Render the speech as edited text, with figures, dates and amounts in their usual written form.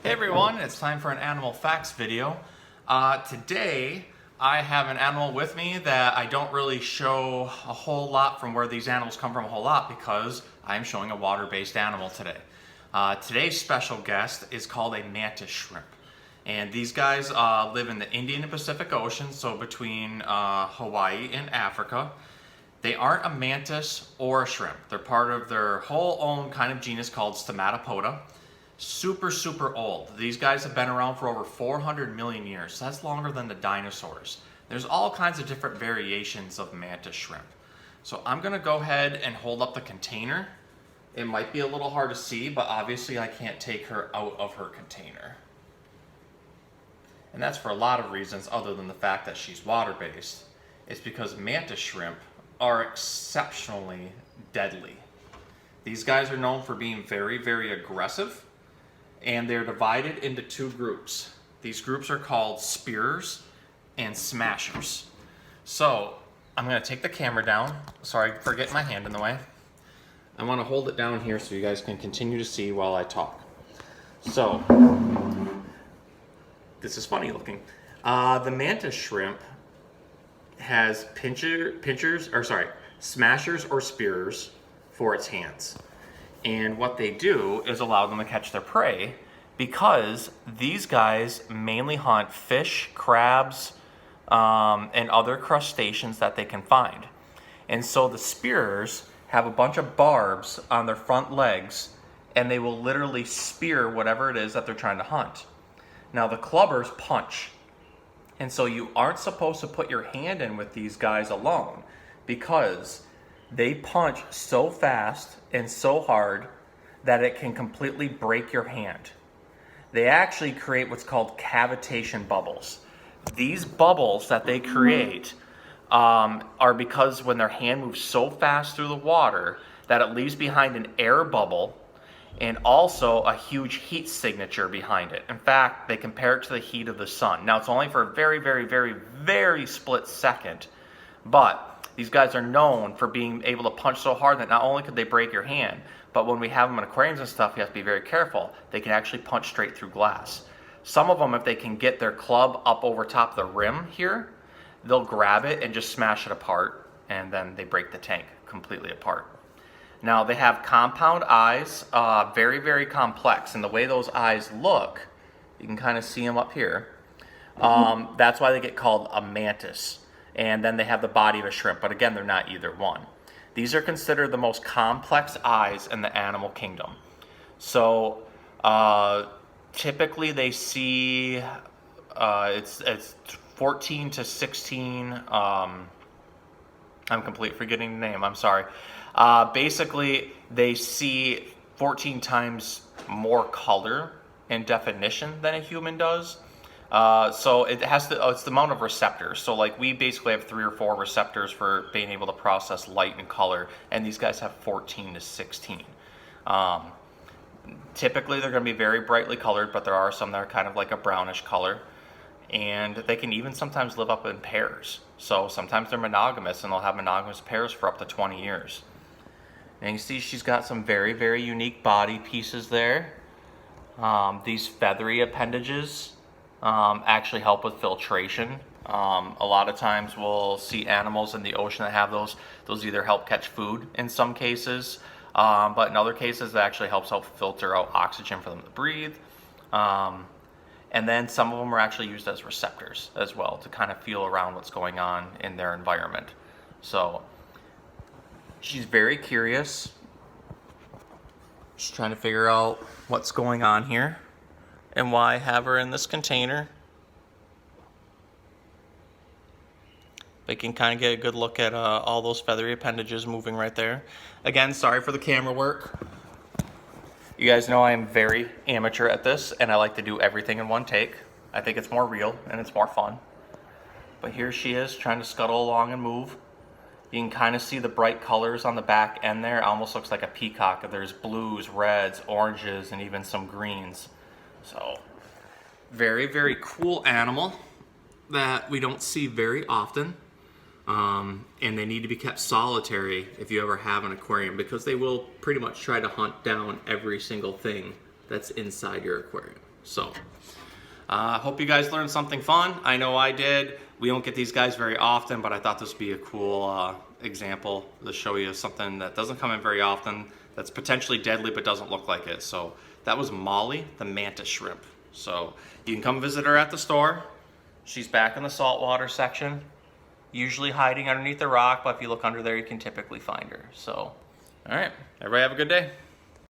Hey everyone, it's time for an animal facts video. Today I have an animal with me that I don't really show a whole lot from where these animals come from a whole lot because I'm showing a water-based animal today. Today's special guest is called a mantis shrimp. And these guys live in the Indian and Pacific Ocean, so between Hawaii and Africa. They aren't a mantis or a shrimp. They're part of their whole own kind of genus called Stomatopoda. Super old. These guys have been around for over 400 million years. So that's longer than the dinosaurs. There's all kinds of different variations of mantis shrimp. So I'm gonna go ahead and hold up the container. It might be a little hard to see, but obviously I can't take her out of her container. And that's for a lot of reasons other than the fact that she's water-based. It's because mantis shrimp are exceptionally deadly. These guys are known for being very aggressive. And they're divided into two groups. These groups are called spearers and smashers. So I'm gonna take the camera down. Sorry for getting my hand in the way. I wanna hold it down here so you guys can continue to see while I talk. So, this is funny looking. The mantis shrimp has smashers or spearers for its hands. And what they do is allow them to catch their prey because these guys mainly hunt fish, crabs, and other crustaceans that they can find. And so the spearers have a bunch of barbs on their front legs and they will literally spear whatever it is that they're trying to hunt. Now the clubbers punch. And so you aren't supposed to put your hand in with these guys alone because they punch so fast and so hard that it can completely break your hand. They actually create what's called cavitation bubbles. These bubbles that they create are because when their hand moves so fast through the water that it leaves behind an air bubble and also a huge heat signature behind it. In fact, they compare it to the heat of the sun. Now, it's only for a very split second, but these guys are known for being able to punch so hard that not only could they break your hand, but when we have them in aquariums and stuff, you have to be very careful. They can actually punch straight through glass. Some of them, if they can get their club up over top of the rim here, they'll grab it and just smash it apart, and then they break the tank completely apart. Now, they have compound eyes, very complex, and the way those eyes look, you can kind of see them up here. That's why they get called a mantis. And then they have the body of a shrimp, but again, they're not either one. These are considered the most complex eyes in the animal kingdom. So typically they see, it's 14 to 16, I'm completely forgetting the name, I'm sorry. Basically, they see 14 times more color and definition than a human does. So it has to, it's the amount of receptors. So like we basically have 3 or 4 receptors for being able to process light and color, and these guys have 14 to 16. Typically they're going to be very brightly colored, but there are some that are kind of like a brownish color. And they can even sometimes live up in pairs. So sometimes they're monogamous and they'll have monogamous pairs for up to 20 years. And you see she's got some very unique body pieces there. These feathery appendages actually help with filtration. A lot of times we'll see animals in the ocean that have those. Those either help catch food in some cases, but in other cases that actually help filter out oxygen for them to breathe. And then some of them are actually used as receptors as well to kind of feel around what's going on in their environment. So she's very curious. She's trying to figure out what's going on here and why I have her in this container. They can kind of get a good look at all those feathery appendages moving right there. Again, sorry for the camera work. You guys know I am very amateur at this and I like to do everything in one take. I think it's more real and it's more fun. But here she is trying to scuttle along and move. You can kind of see the bright colors on the back end there. It almost looks like a peacock. There's blues, reds, oranges, and even some greens. So, very cool animal that we don't see very often. And they need to be kept solitary if you ever have an aquarium, because they will pretty much try to hunt down every single thing that's inside your aquarium. So, hope you guys learned something fun. I know I did. We don't get these guys very often, but I thought this would be a cool example to show you something that doesn't come in very often, that's potentially deadly but doesn't look like it. So that was Molly, the mantis shrimp. So you can come visit her at the store. She's back in the saltwater section, usually hiding underneath the rock, but if you look under there, you can typically find her. So, all right, everybody have a good day.